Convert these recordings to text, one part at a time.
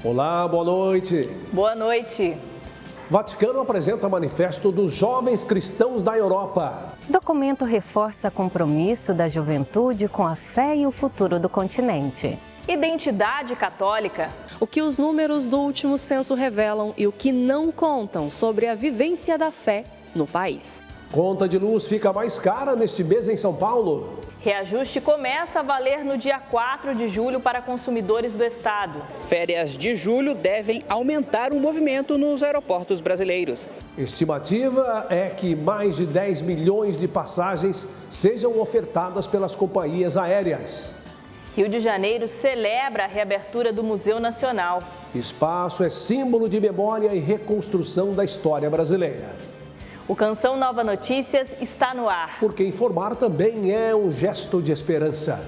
Olá, boa noite. Boa noite. Vaticano apresenta manifesto dos jovens cristãos da Europa. Documento reforça compromisso da juventude com a fé e o futuro do continente. Identidade católica. O que os números do último censo revelam e o que não contam sobre a vivência da fé no país. Conta de luz fica mais cara neste mês em São Paulo. Reajuste começa a valer no dia 4 de julho para consumidores do estado. Férias de julho devem aumentar o movimento nos aeroportos brasileiros. Estimativa é que mais de 10 milhões de passagens sejam ofertadas pelas companhias aéreas. Rio de Janeiro celebra a reabertura do Museu Nacional. Espaço é símbolo de memória e reconstrução da história brasileira. O Canção Nova Notícias está no ar. Porque informar também é um gesto de esperança.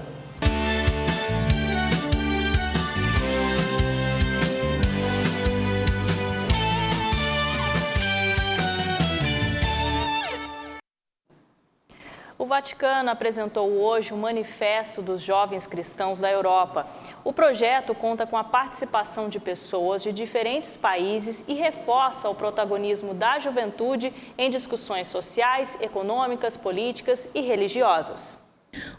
O Vaticano apresentou hoje o Manifesto dos Jovens Cristãos da Europa. O projeto conta com a participação de pessoas de diferentes países e reforça o protagonismo da juventude em discussões sociais, econômicas, políticas e religiosas.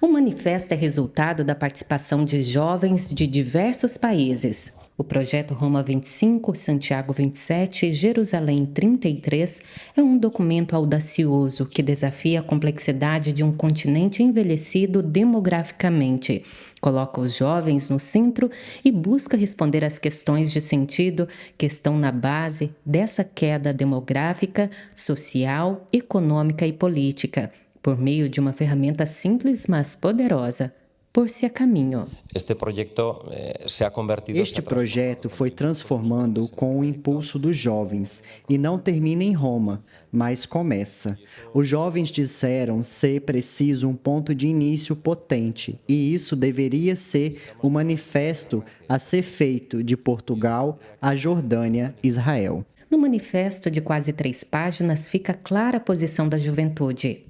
O manifesto é resultado da participação de jovens de diversos países. O projeto Roma 25, Santiago 27 e Jerusalém 33 é um documento audacioso que desafia a complexidade de um continente envelhecido demograficamente, coloca os jovens no centro e busca responder às questões de sentido que estão na base dessa queda demográfica, social, econômica e política, por meio de uma ferramenta simples, mas poderosa. Pôr-se a caminho. Este projeto foi transformando com o impulso dos jovens e não termina em Roma, mas começa. Os jovens disseram ser preciso um ponto de início potente e isso deveria ser o manifesto a ser feito de Portugal a Jordânia, Israel. No manifesto de quase 3 páginas fica clara a posição da juventude.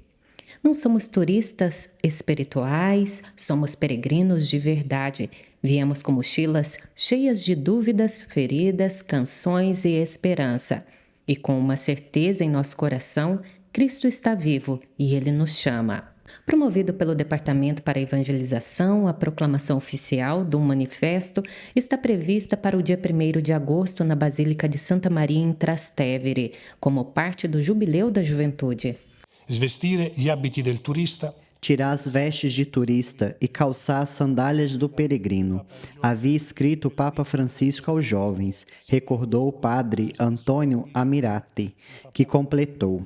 Não somos turistas espirituais, somos peregrinos de verdade. Viemos com mochilas cheias de dúvidas, feridas, canções e esperança. E com uma certeza em nosso coração, Cristo está vivo e Ele nos chama. Promovido pelo Departamento para a Evangelização, a proclamação oficial do manifesto está prevista para o dia 1º de agosto na Basílica de Santa Maria em Trastevere, como parte do Jubileu da Juventude. Svestire gli abiti del turista. Tirar as vestes de turista e calçar as sandálias do peregrino. Havia escrito o Papa Francisco aos jovens, recordou o padre Antônio Amirati, que completou: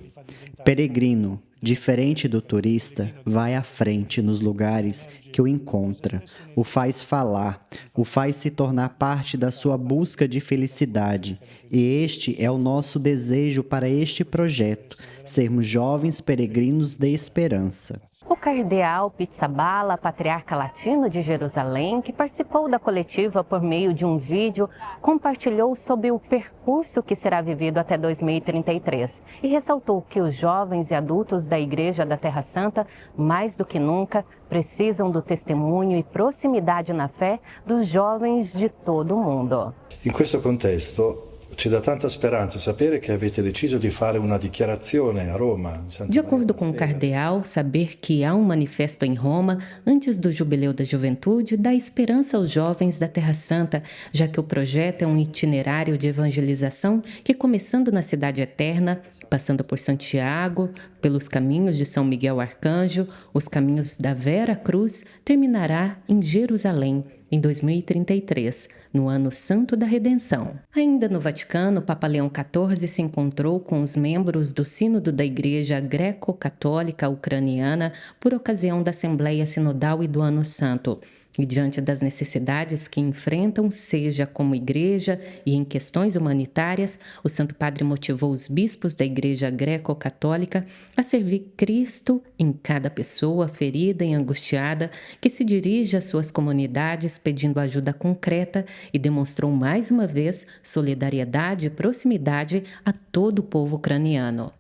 peregrino, diferente do turista, vai à frente nos lugares que o encontra, o faz falar, o faz se tornar parte da sua busca de felicidade. E este é o nosso desejo para este projeto, sermos jovens peregrinos de esperança. O cardeal Pizzaballa, patriarca latino de Jerusalém, que participou da coletiva por meio de um vídeo, compartilhou sobre o percurso que será vivido até 2033 e ressaltou que os jovens e adultos da Igreja da Terra Santa, mais do que nunca, precisam do testemunho e proximidade na fé dos jovens de todo o mundo. In questo contesto ci dà tanta speranza sapere che avete deciso di fare una dichiarazione a Roma. De acordo com o cardeal, saber que há um manifesto em Roma, antes do Jubileu da Juventude, dá esperança aos jovens da Terra Santa, já que o projeto é um itinerário de evangelização que, começando na Cidade Eterna, passando por Santiago, pelos caminhos de São Miguel Arcanjo, os caminhos da Vera Cruz, terminará em Jerusalém, em 2033, no Ano Santo da Redenção. Ainda no Vaticano, o Papa Leão XIV se encontrou com os membros do Sínodo da Igreja Greco-Católica Ucraniana por ocasião da Assembleia Sinodal e do Ano Santo. E diante das necessidades que enfrentam, seja como igreja e em questões humanitárias, o Santo Padre motivou os bispos da Igreja Greco-Católica a servir Cristo em cada pessoa ferida e angustiada que se dirige às suas comunidades pedindo ajuda concreta e demonstrou mais uma vez solidariedade e proximidade a todo o povo ucraniano.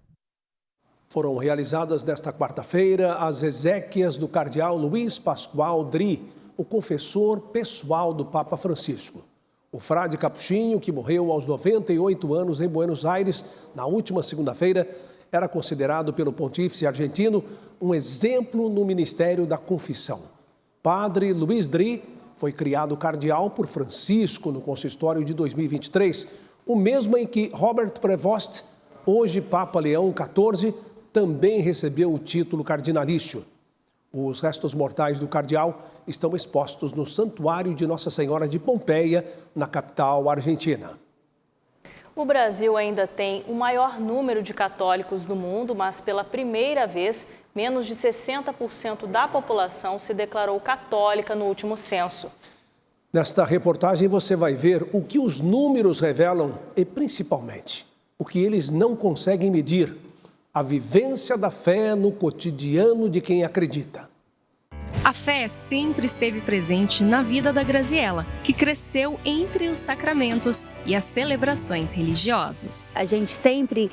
Foram realizadas nesta quarta-feira as exéquias do cardeal Luiz Pascoal Dri, o confessor pessoal do Papa Francisco. O frade capuchinho, que morreu aos 98 anos em Buenos Aires na última segunda-feira, era considerado pelo pontífice argentino um exemplo no ministério da confissão. Padre Luiz Dri foi criado cardeal por Francisco no consistório de 2023, o mesmo em que Robert Prevost, hoje Papa Leão XIV, também recebeu o título cardinalício. Os restos mortais do cardeal estão expostos no Santuário de Nossa Senhora de Pompeia, na capital argentina. O Brasil ainda tem o maior número de católicos do mundo, mas pela primeira vez, menos de 60% da população se declarou católica no último censo. Nesta reportagem você vai ver o que os números revelam e, principalmente, o que eles não conseguem medir: a vivência da fé no cotidiano de quem acredita. A fé sempre esteve presente na vida da Graziela, que cresceu entre os sacramentos e as celebrações religiosas. A gente sempre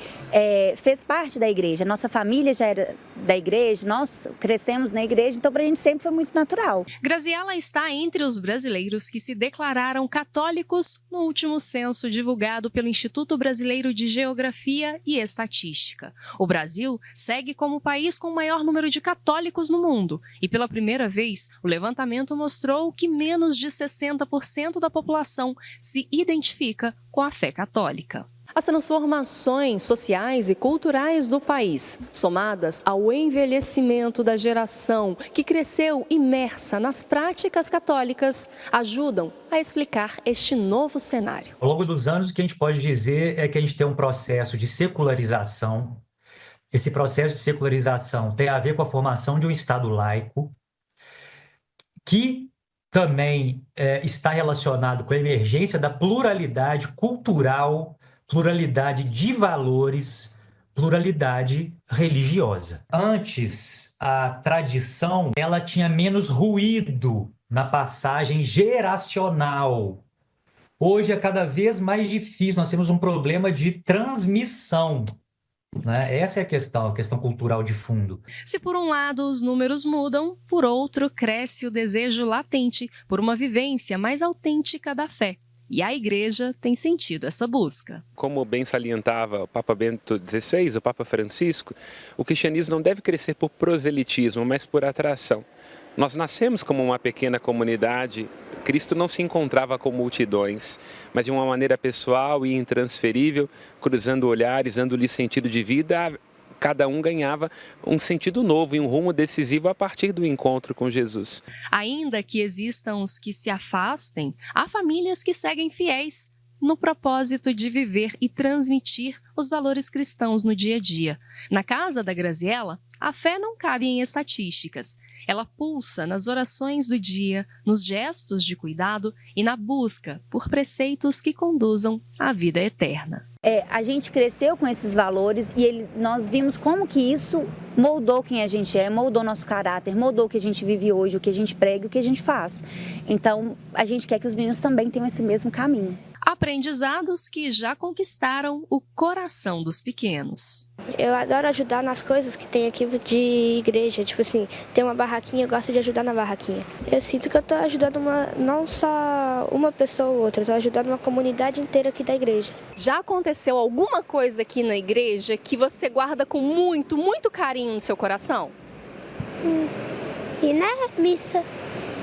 fez parte da igreja, nossa família já era da igreja, nós crescemos na igreja, então para a gente sempre foi muito natural. Graziela está entre os brasileiros que se declararam católicos no último censo divulgado pelo Instituto Brasileiro de Geografia e Estatística. O Brasil segue como o país com o maior número de católicos no mundo e pela primeira vez o levantamento mostrou que menos de 60% da população se identifica com a fé católica. As transformações sociais e culturais do país, somadas ao envelhecimento da geração que cresceu imersa nas práticas católicas, ajudam a explicar este novo cenário. Ao longo dos anos, o que a gente pode dizer é que a gente tem um processo de secularização. Esse processo de secularização tem a ver com a formação de um Estado laico, que também está relacionado com a emergência da pluralidade cultural, pluralidade de valores, pluralidade religiosa. Antes, a tradição ela tinha menos ruído na passagem geracional. Hoje é cada vez mais difícil, nós temos um problema de transmissão. Essa é a questão cultural de fundo. Se por um lado os números mudam, por outro cresce o desejo latente por uma vivência mais autêntica da fé. E a Igreja tem sentido essa busca. Como bem salientava o Papa Bento XVI, o Papa Francisco, o cristianismo não deve crescer por proselitismo, mas por atração. Nós nascemos como uma pequena comunidade. Cristo não se encontrava com multidões, mas de uma maneira pessoal e intransferível, cruzando olhares, dando-lhe sentido de vida. Cada um ganhava um sentido novo e um rumo decisivo a partir do encontro com Jesus. Ainda que existam os que se afastem, há famílias que seguem fiéis no propósito de viver e transmitir os valores cristãos no dia a dia. Na casa da Graziela, a fé não cabe em estatísticas. Ela pulsa nas orações do dia, nos gestos de cuidado e na busca por preceitos que conduzam à vida eterna. A gente cresceu com esses valores e nós vimos como que isso moldou quem a gente é, moldou nosso caráter, moldou o que a gente vive hoje, o que a gente prega e o que a gente faz. Então, a gente quer que os meninos também tenham esse mesmo caminho. Aprendizados que já conquistaram o coração dos pequenos. Eu adoro ajudar nas coisas que tem aqui de igreja. Tipo assim, tem uma barraquinha, eu gosto de ajudar na barraquinha. Eu sinto que eu estou ajudando não só uma pessoa ou outra, eu estou ajudando uma comunidade inteira aqui da igreja. Já aconteceu alguma coisa aqui na igreja que você guarda com muito, muito carinho no seu coração? E na missa.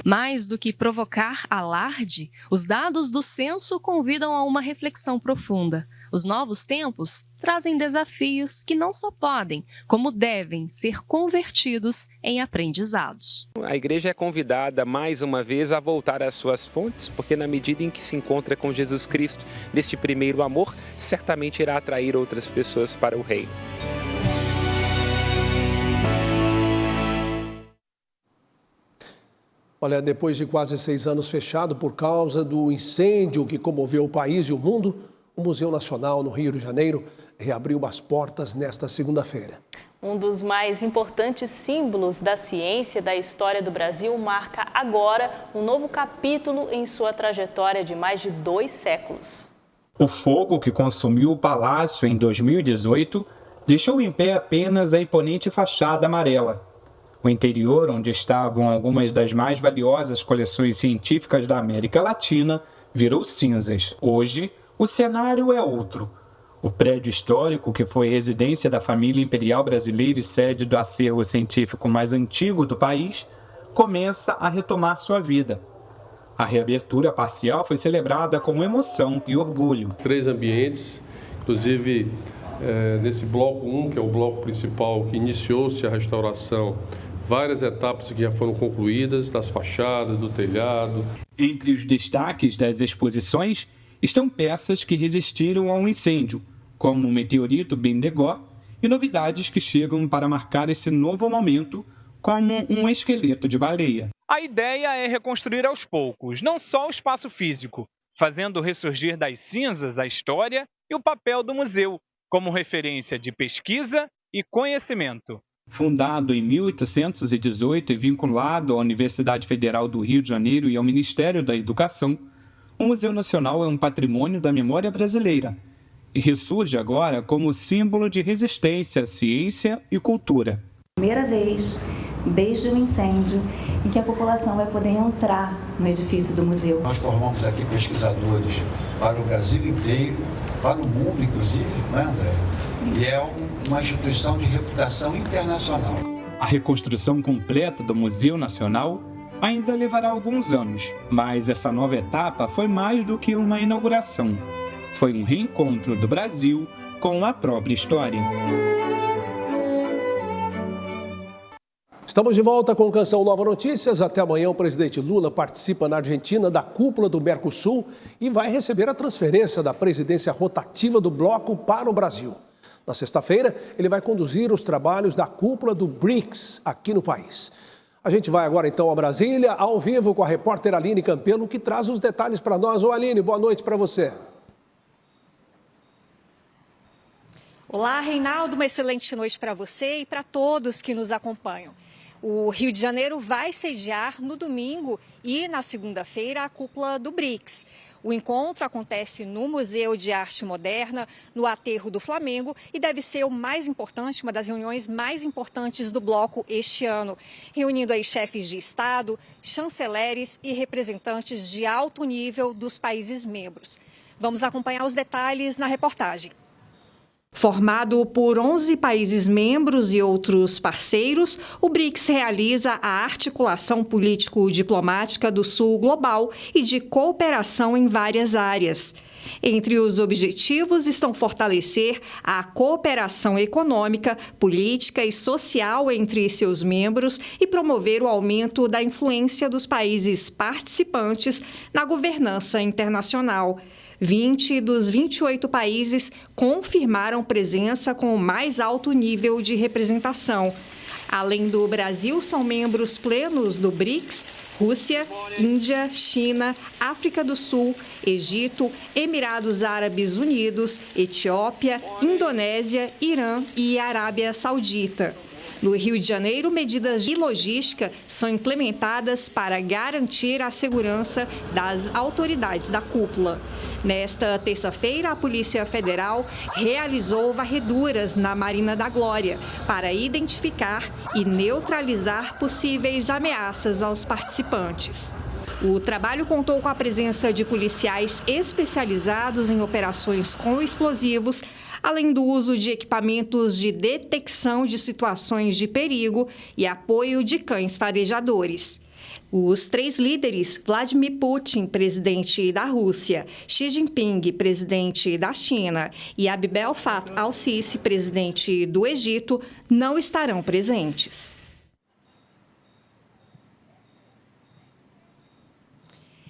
Mais do que provocar alarde, os dados do censo convidam a uma reflexão profunda. Os novos tempos trazem desafios que não só podem, como devem ser convertidos em aprendizados. A igreja é convidada mais uma vez a voltar às suas fontes, porque na medida em que se encontra com Jesus Cristo, neste primeiro amor, certamente irá atrair outras pessoas para o reino. Olha, depois de quase 6 anos fechado por causa do incêndio que comoveu o país e o mundo, o Museu Nacional, no Rio de Janeiro, reabriu as portas nesta segunda-feira. Um dos mais importantes símbolos da ciência e da história do Brasil marca agora um novo capítulo em sua trajetória de mais de 2 séculos. O fogo que consumiu o palácio em 2018 deixou em pé apenas a imponente fachada amarela. O interior, onde estavam algumas das mais valiosas coleções científicas da América Latina, virou cinzas. Hoje, o cenário é outro. O prédio histórico, que foi residência da família imperial brasileira e sede do acervo científico mais antigo do país, começa a retomar sua vida. A reabertura parcial foi celebrada com emoção e orgulho. 3 ambientes, inclusive nesse bloco 1, que é o bloco principal, que iniciou-se a restauração, várias etapas que já foram concluídas, das fachadas, do telhado. Entre os destaques das exposições estão peças que resistiram ao incêndio, como o meteorito Bendegó, e novidades que chegam para marcar esse novo momento, como um esqueleto de baleia. A ideia é reconstruir aos poucos, não só o espaço físico, fazendo ressurgir das cinzas a história e o papel do museu, como referência de pesquisa e conhecimento. Fundado em 1818 e vinculado à Universidade Federal do Rio de Janeiro e ao Ministério da Educação, o Museu Nacional é um patrimônio da memória brasileira e ressurge agora como símbolo de resistência, ciência e cultura. Primeira vez, desde o incêndio, em que a população vai poder entrar no edifício do museu. Nós formamos aqui pesquisadores para o Brasil inteiro, para o mundo inclusive, não é, André? E é uma instituição de reputação internacional. A reconstrução completa do Museu Nacional ainda levará alguns anos, mas essa nova etapa foi mais do que uma inauguração. Foi um reencontro do Brasil com a própria história. Estamos de volta com Canção Nova Notícias. Até amanhã o presidente Lula participa na Argentina da cúpula do Mercosul e vai receber a transferência da presidência rotativa do bloco para o Brasil. Na sexta-feira, ele vai conduzir os trabalhos da cúpula do BRICS aqui no país. A gente vai agora então a Brasília, ao vivo com a repórter Aline Campelo, que traz os detalhes para nós. Ô Aline, boa noite para você. Olá, Reinaldo, uma excelente noite para você e para todos que nos acompanham. O Rio de Janeiro vai sediar no domingo e na segunda-feira a cúpula do BRICS. O encontro acontece no Museu de Arte Moderna, no Aterro do Flamengo, e deve ser o mais importante, uma das reuniões mais importantes do bloco este ano, reunindo aí chefes de Estado, chanceleres e representantes de alto nível dos países membros. Vamos acompanhar os detalhes na reportagem. Formado por 11 países membros e outros parceiros, o BRICS realiza a articulação político-diplomática do Sul global e de cooperação em várias áreas. Entre os objetivos estão fortalecer a cooperação econômica, política e social entre seus membros e promover o aumento da influência dos países participantes na governança internacional. 20 dos 28 países confirmaram presença com o mais alto nível de representação. Além do Brasil, são membros plenos do BRICS, Rússia, Índia, China, África do Sul, Egito, Emirados Árabes Unidos, Etiópia, Indonésia, Irã e Arábia Saudita. No Rio de Janeiro, medidas de logística são implementadas para garantir a segurança das autoridades da cúpula. Nesta terça-feira, a Polícia Federal realizou varreduras na Marina da Glória para identificar e neutralizar possíveis ameaças aos participantes. O trabalho contou com a presença de policiais especializados em operações com explosivos, além do uso de equipamentos de detecção de situações de perigo e apoio de cães farejadores. Os 3 líderes, Vladimir Putin, presidente da Rússia, Xi Jinping, presidente da China, e Abdel Fattah al-Sisi, presidente do Egito, não estarão presentes.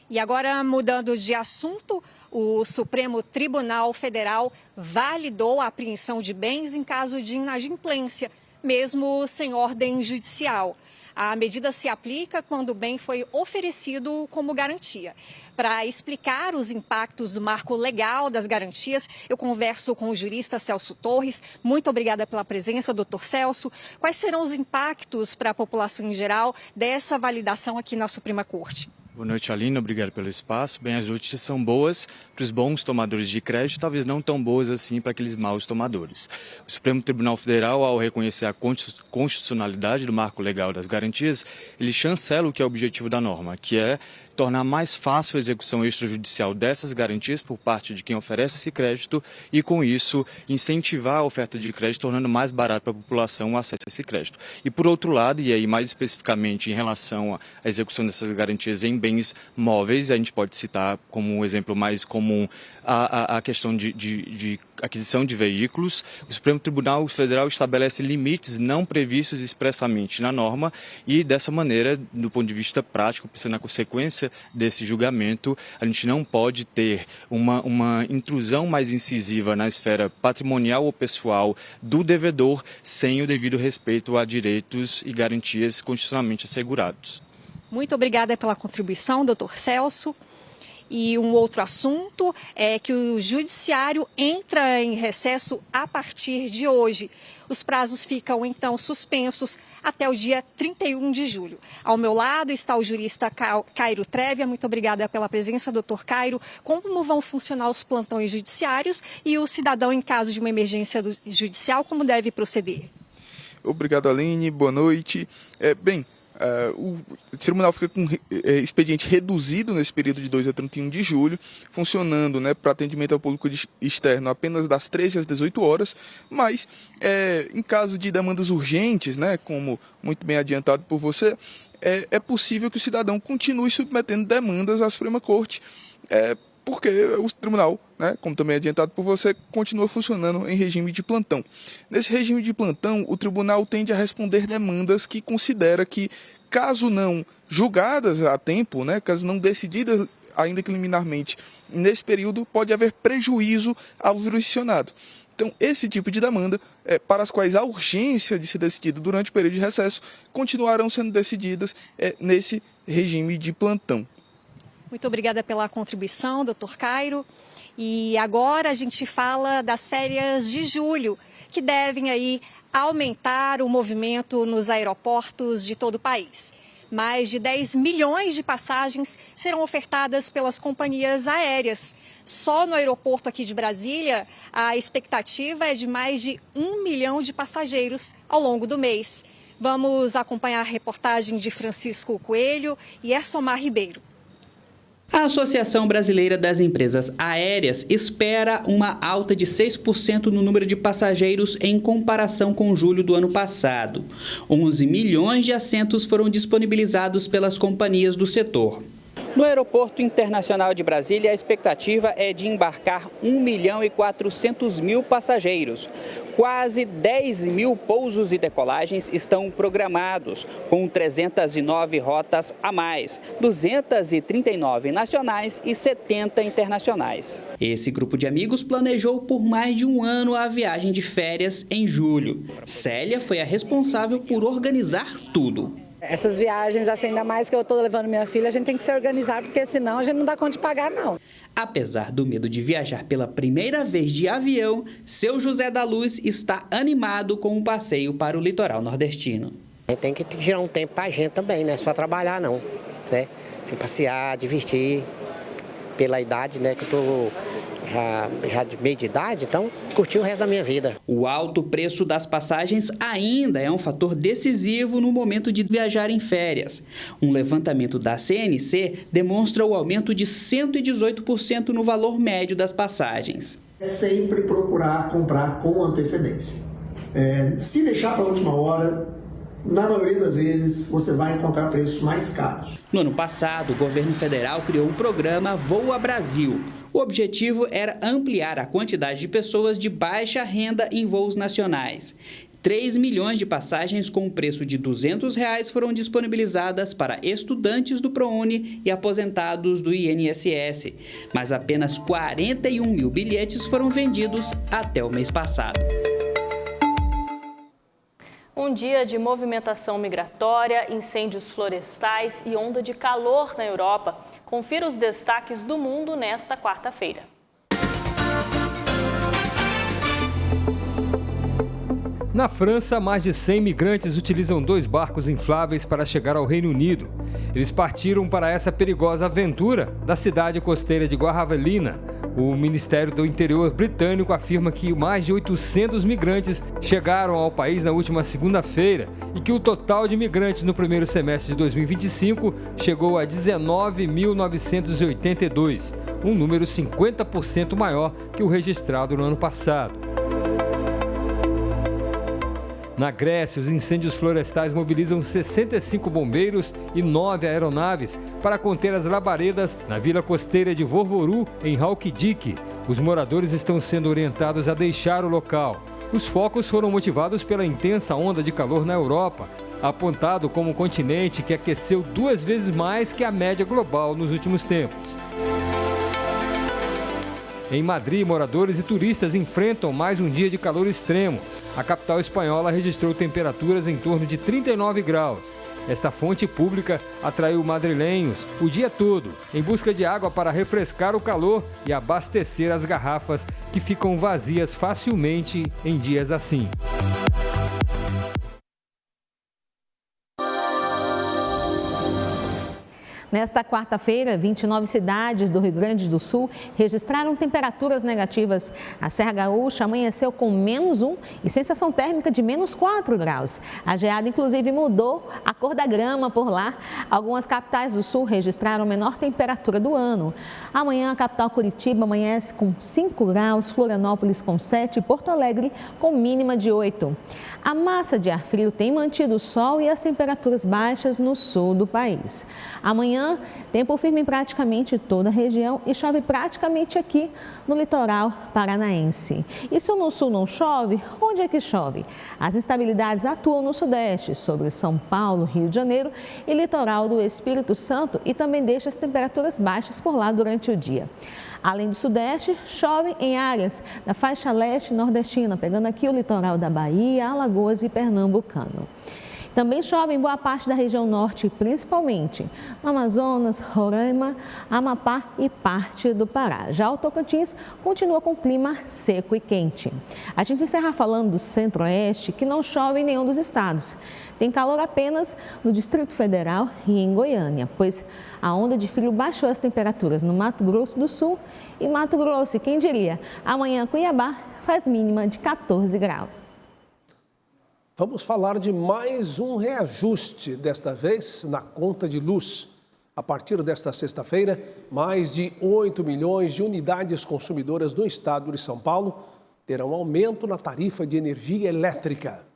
E agora, mudando de assunto, o Supremo Tribunal Federal validou a apreensão de bens em caso de inadimplência, mesmo sem ordem judicial. A medida se aplica quando o bem foi oferecido como garantia. Para explicar os impactos do marco legal das garantias, eu converso com o jurista Celso Torres. Muito obrigada pela presença, doutor Celso. Quais serão os impactos para a população em geral dessa validação aqui na Suprema Corte? Boa noite, Aline. Obrigado pelo espaço. Bem, as notícias são boas para os bons tomadores de crédito, talvez não tão boas assim para aqueles maus tomadores. O Supremo Tribunal Federal, ao reconhecer a constitucionalidade do marco legal das garantias, ele chancela o que é o objetivo da norma, que é tornar mais fácil a execução extrajudicial dessas garantias por parte de quem oferece esse crédito e, com isso, incentivar a oferta de crédito, tornando mais barato para a população o acesso a esse crédito. E, por outro lado, e aí mais especificamente em relação à execução dessas garantias em bens móveis, a gente pode citar como um exemplo mais comum a questão de aquisição de veículos. O Supremo Tribunal Federal estabelece limites não previstos expressamente na norma e, dessa maneira, do ponto de vista prático, pensando na consequência desse julgamento, a gente não pode ter uma intrusão mais incisiva na esfera patrimonial ou pessoal do devedor sem o devido respeito a direitos e garantias constitucionalmente assegurados. Muito obrigada pela contribuição, doutor Celso. E um outro assunto é que o Judiciário entra em recesso a partir de hoje. Os prazos ficam, então, suspensos até o dia 31 de julho. Ao meu lado está o jurista Cairo Trevia. Muito obrigada pela presença, doutor Cairo. Como vão funcionar os plantões judiciários e o cidadão, em caso de uma emergência judicial, como deve proceder? Obrigado, Aline. Boa noite. O tribunal fica com expediente reduzido nesse período de 2 a 31 de julho, funcionando para atendimento ao público externo apenas das 13 às 18 horas, mas em caso de demandas urgentes, como muito bem adiantado por você, é possível que o cidadão continue submetendo demandas à Suprema Corte, porque o tribunal, como também adiantado por você, continua funcionando em regime de plantão. Nesse regime de plantão, o tribunal tende a responder demandas que considera que, caso não julgadas a tempo, caso não decididas ainda que liminarmente nesse período, pode haver prejuízo ao jurisdicionado. Então, esse tipo de demanda, para as quais há urgência de ser decidido durante o período de recesso, continuarão sendo decididas nesse regime de plantão. Muito obrigada pela contribuição, doutor Cairo. E agora a gente fala das férias de julho, que devem aí aumentar o movimento nos aeroportos de todo o país. Mais de 10 milhões de passagens serão ofertadas pelas companhias aéreas. Só no aeroporto aqui de Brasília, a expectativa é de mais de 1 milhão de passageiros ao longo do mês. Vamos acompanhar a reportagem de Francisco Coelho e Ersomar Ribeiro. A Associação Brasileira das Empresas Aéreas espera uma alta de 6% no número de passageiros em comparação com julho do ano passado. 11 milhões de assentos foram disponibilizados pelas companhias do setor. No Aeroporto Internacional de Brasília, a expectativa é de embarcar 1.400.000 passageiros. Quase 10 mil pousos e decolagens estão programados, com 309 rotas a mais, 239 nacionais e 70 internacionais. Esse grupo de amigos planejou por mais de um ano a viagem de férias em julho. Célia foi a responsável por organizar tudo. Essas viagens, assim, ainda mais que eu estou levando minha filha, a gente tem que se organizar, porque senão a gente não dá conta de pagar, não. Apesar do medo de viajar pela primeira vez de avião, seu José da Luz está animado com um passeio para o litoral nordestino. Tem que tirar um tempo para a gente também, não é só trabalhar, não. Tem que passear, divertir, pela idade, que eu estou já de meia de idade, então curti o resto da minha vida. O alto preço das passagens ainda é um fator decisivo no momento de viajar em férias. Um levantamento da CNC demonstra o aumento de 118% no valor médio das passagens. É sempre procurar comprar com antecedência. Se deixar para a última hora, na maioria das vezes, você vai encontrar preços mais caros. No ano passado, o governo federal criou um programa Voa Brasil. O objetivo era ampliar a quantidade de pessoas de baixa renda em voos nacionais. 3 milhões de passagens com preço de R$ 200 foram disponibilizadas para estudantes do ProUni e aposentados do INSS. Mas apenas 41 mil bilhetes foram vendidos até o mês passado. Um dia de movimentação migratória, incêndios florestais e onda de calor na Europa. Confira os destaques do mundo nesta quarta-feira. Na França, mais de 100 migrantes utilizam 2 barcos infláveis para chegar ao Reino Unido. Eles partiram para essa perigosa aventura da cidade costeira de Guarravelina. O Ministério do Interior britânico afirma que mais de 800 migrantes chegaram ao país na última segunda-feira e que o total de migrantes no primeiro semestre de 2025 chegou a 19.982, um número 50% maior que o registrado no ano passado. Na Grécia, os incêndios florestais mobilizam 65 bombeiros e 9 aeronaves para conter as labaredas na vila costeira de Vovoru, em Halkidiki. Os moradores estão sendo orientados a deixar o local. Os focos foram motivados pela intensa onda de calor na Europa, apontado como um continente que aqueceu 2 vezes mais que a média global nos últimos tempos. Em Madrid, moradores e turistas enfrentam mais um dia de calor extremo. A capital espanhola registrou temperaturas em torno de 39 graus. Esta fonte pública atraiu madrilenhos o dia todo, em busca de água para refrescar o calor e abastecer as garrafas que ficam vazias facilmente em dias assim. Nesta quarta-feira, 29 cidades do Rio Grande do Sul registraram temperaturas negativas. A Serra Gaúcha amanheceu com -1 e sensação térmica de -4 graus. A geada, inclusive, mudou a cor da grama por lá. Algumas capitais do Sul registraram a menor temperatura do ano. Amanhã, a capital Curitiba amanhece com 5 graus, Florianópolis com 7 e Porto Alegre com mínima de 8. A massa de ar frio tem mantido o sol e as temperaturas baixas no sul do país. Amanhã, tempo firme em praticamente toda a região e chove praticamente aqui no litoral paranaense. E se no sul não chove, onde é que chove? As instabilidades atuam no sudeste, sobre São Paulo, Rio de Janeiro e litoral do Espírito Santo e também deixa as temperaturas baixas por lá durante o dia. Além do sudeste, chove em áreas da faixa leste nordestina, pegando aqui o litoral da Bahia, Alagoas e Pernambucano. Também chove em boa parte da região norte, principalmente no Amazonas, Roraima, Amapá e parte do Pará. Já o Tocantins continua com clima seco e quente. A gente encerra falando do centro-oeste, que não chove em nenhum dos estados. Tem calor apenas no Distrito Federal e em Goiânia, pois a onda de frio baixou as temperaturas no Mato Grosso do Sul e Mato Grosso. E quem diria, amanhã Cuiabá faz mínima de 14 graus. Vamos falar de mais um reajuste, desta vez na conta de luz. A partir desta sexta-feira, mais de 8 milhões de unidades consumidoras do estado de São Paulo terão aumento na tarifa de energia elétrica.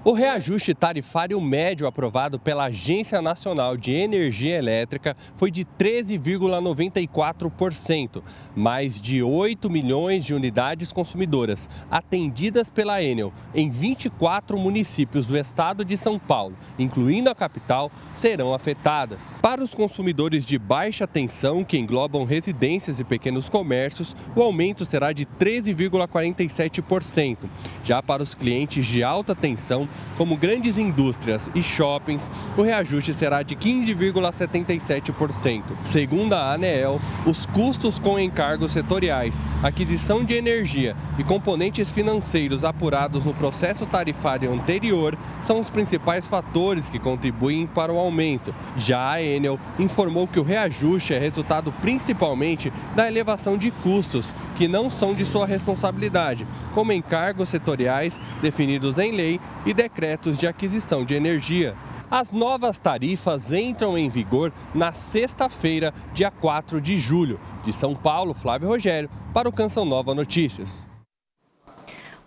O reajuste tarifário médio aprovado pela Agência Nacional de Energia Elétrica foi de 13,94%. Mais de 8 milhões de unidades consumidoras atendidas pela Enel em 24 municípios do estado de São Paulo, incluindo a capital, serão afetadas. Para os consumidores de baixa tensão, que englobam residências e pequenos comércios, o aumento será de 13,47%. Já para os clientes de alta tensão, como grandes indústrias e shoppings, o reajuste será de 15,77%. Segundo a ANEEL, os custos com encargos setoriais, aquisição de energia e componentes financeiros apurados no processo tarifário anterior são os principais fatores que contribuem para o aumento. Já a Enel informou que o reajuste é resultado principalmente da elevação de custos, que não são de sua responsabilidade, como encargos setoriais definidos em lei e decretos de aquisição de energia. As novas tarifas entram em vigor na sexta-feira, dia 4 de julho. De São Paulo, Flávio Rogério, para o Canção Nova Notícias.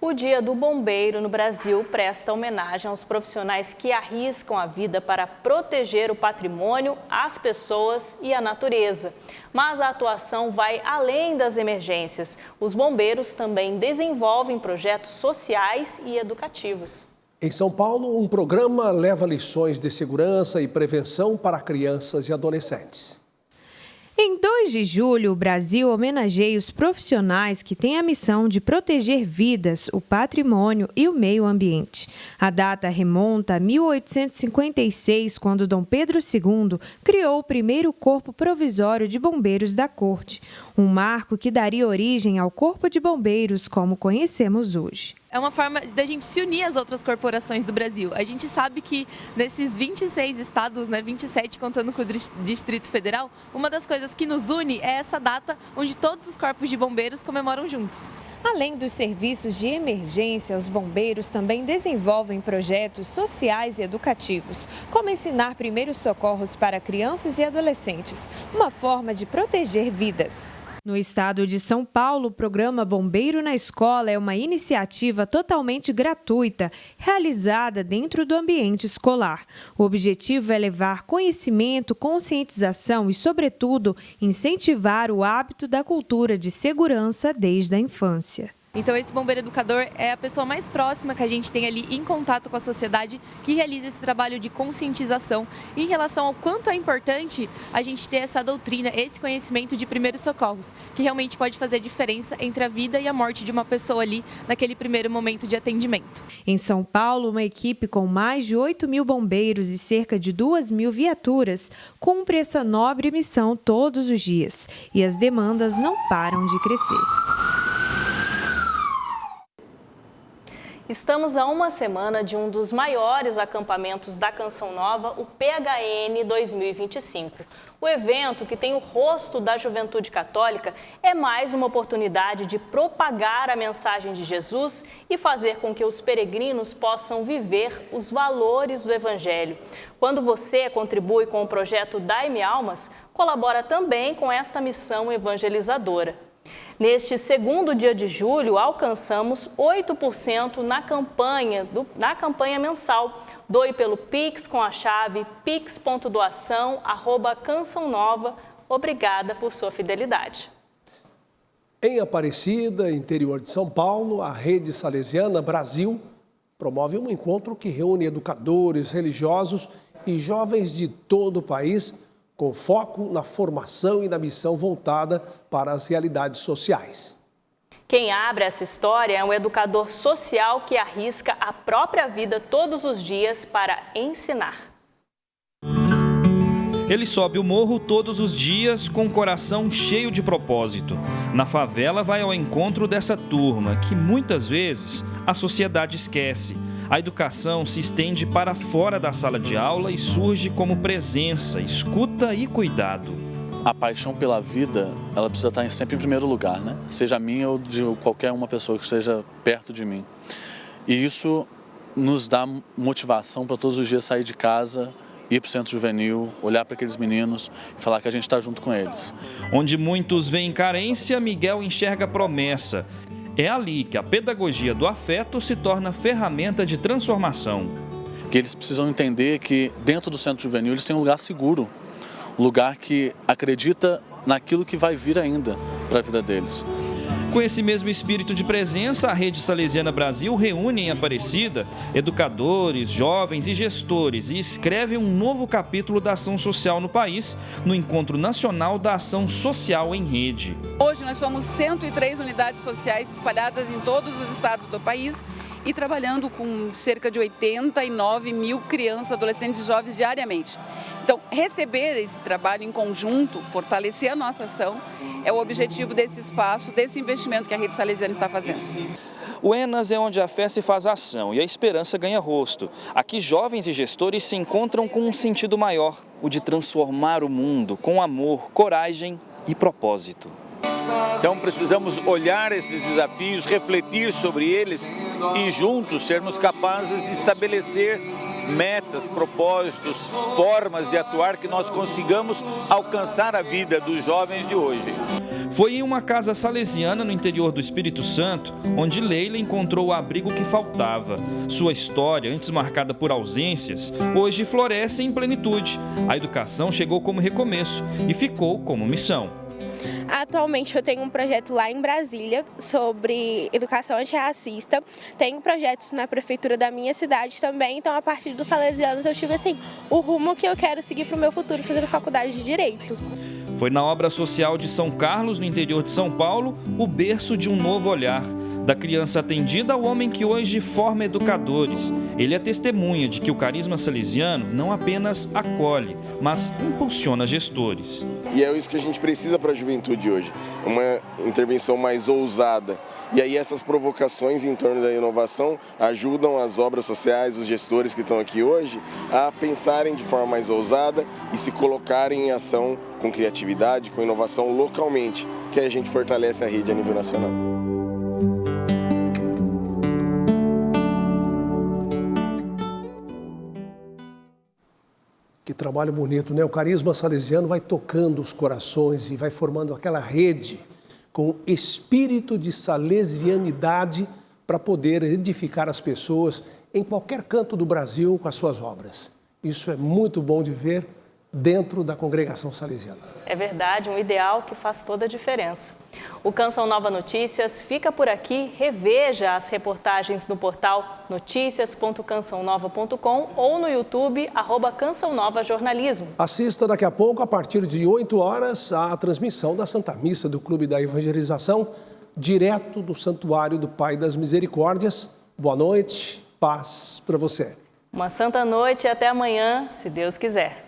O Dia do Bombeiro no Brasil presta homenagem aos profissionais que arriscam a vida para proteger o patrimônio, as pessoas e a natureza. Mas a atuação vai além das emergências. Os bombeiros também desenvolvem projetos sociais e educativos. Em São Paulo, um programa leva lições de segurança e prevenção para crianças e adolescentes. Em 2 de julho, o Brasil homenageia os profissionais que têm a missão de proteger vidas, o patrimônio e o meio ambiente. A data remonta a 1856, quando Dom Pedro II criou o primeiro Corpo Provisório de Bombeiros da Corte, um marco que daria origem ao Corpo de Bombeiros como conhecemos hoje. é uma forma da gente se unir às outras corporações do Brasil. A gente sabe que nesses 26 estados, 27 contando com o Distrito Federal, uma das coisas que nos une é essa data onde todos os corpos de bombeiros comemoram juntos. Além dos serviços de emergência, os bombeiros também desenvolvem projetos sociais e educativos, como ensinar primeiros socorros para crianças e adolescentes, uma forma de proteger vidas. No estado de São Paulo, o programa Bombeiro na Escola é uma iniciativa totalmente gratuita, realizada dentro do ambiente escolar. O objetivo é levar conhecimento, conscientização e, sobretudo, incentivar o hábito da cultura de segurança desde a infância. Então esse bombeiro educador é a pessoa mais próxima que a gente tem ali em contato com a sociedade, que realiza esse trabalho de conscientização em relação ao quanto é importante a gente ter essa doutrina, esse conhecimento de primeiros socorros, que realmente pode fazer diferença entre a vida e a morte de uma pessoa ali naquele primeiro momento de atendimento. Em São Paulo, uma equipe com mais de 8.000 bombeiros e cerca de 2.000 viaturas cumpre essa nobre missão todos os dias, e as demandas não param de crescer. Estamos a uma semana de um dos maiores acampamentos da Canção Nova, o PHN 2025. O evento, que tem o rosto da juventude católica, é mais uma oportunidade de propagar a mensagem de Jesus e fazer com que os peregrinos possam viver os valores do Evangelho. Quando você contribui com o projeto Dai-me Almas, colabora também com essa missão evangelizadora. Neste segundo dia de julho, alcançamos 8% na campanha mensal. Doe pelo Pix com a chave pix.doação@cançãonova. Obrigada por sua fidelidade. Em Aparecida, interior de São Paulo, a Rede Salesiana Brasil promove um encontro que reúne educadores, religiosos e jovens de todo o país, com foco na formação e na missão voltada para as realidades sociais. Quem abre essa história é um educador social que arrisca a própria vida todos os dias para ensinar. Ele sobe o morro todos os dias com o coração cheio de propósito. Na favela vai ao encontro dessa turma que muitas vezes a sociedade esquece. A educação se estende para fora da sala de aula e surge como presença, escuta e cuidado. A paixão pela vida, ela precisa estar sempre em primeiro lugar, né? Seja minha ou de qualquer uma pessoa que esteja perto de mim. E isso nos dá motivação para todos os dias sair de casa, ir para o centro juvenil, olhar para aqueles meninos e falar que a gente está junto com eles. Onde muitos veem carência, Miguel enxerga promessa. É ali que a pedagogia do afeto se torna ferramenta de transformação. Que eles precisam entender que dentro do centro juvenil eles têm um lugar seguro, um lugar que acredita naquilo que vai vir ainda para a vida deles. Com esse mesmo espírito de presença, a Rede Salesiana Brasil reúne em Aparecida educadores, jovens e gestores e escreve um novo capítulo da ação social no país, no Encontro Nacional da Ação Social em Rede. Hoje nós somos 103 unidades sociais espalhadas em todos os estados do país e trabalhando com cerca de 89 mil crianças, adolescentes e jovens diariamente. Então, receber esse trabalho em conjunto, fortalecer a nossa ação, é o objetivo desse espaço, desse investimento que a Rede Salesiana está fazendo. O ENAS é onde a fé se faz ação e a esperança ganha rosto. Aqui jovens e gestores se encontram com um sentido maior, o de transformar o mundo com amor, coragem e propósito. Então precisamos olhar esses desafios, refletir sobre eles e juntos sermos capazes de estabelecer metas, propósitos, formas de atuar que nós consigamos alcançar a vida dos jovens de hoje. Foi em uma casa salesiana no interior do Espírito Santo, onde Leila encontrou o abrigo que faltava. Sua história, antes marcada por ausências, hoje floresce em plenitude. A educação chegou como recomeço e ficou como missão. Atualmente eu tenho um projeto lá em Brasília sobre educação antirracista. Tenho projetos na prefeitura da minha cidade também, então a partir dos salesianos eu tive assim, o rumo que eu quero seguir para o meu futuro, fazendo faculdade de Direito. Foi na obra social de São Carlos, no interior de São Paulo, o berço de um novo olhar. Da criança atendida ao homem que hoje forma educadores. Ele é testemunha de que o carisma salesiano não apenas acolhe, mas impulsiona gestores. E é isso que a gente precisa para a juventude hoje, uma intervenção mais ousada. E aí essas provocações em torno da inovação ajudam as obras sociais, os gestores que estão aqui hoje, a pensarem de forma mais ousada e se colocarem em ação com criatividade, com inovação localmente, que aí a gente fortalece a rede a nível nacional. Que trabalho bonito, né? O carisma salesiano vai tocando os corações e vai formando aquela rede com espírito de salesianidade para poder edificar as pessoas em qualquer canto do Brasil com as suas obras. Isso é muito bom de ver dentro da congregação salesiana. É verdade, um ideal que faz toda a diferença. O Canção Nova Notícias fica por aqui. Reveja as reportagens no portal noticias.cançãonova.com ou no YouTube, @Canção Nova Jornalismo. Assista daqui a pouco, a partir de 8 horas, a transmissão da Santa Missa do Clube da Evangelização, direto do Santuário do Pai das Misericórdias. Boa noite, paz para você. Uma santa noite e até amanhã, se Deus quiser.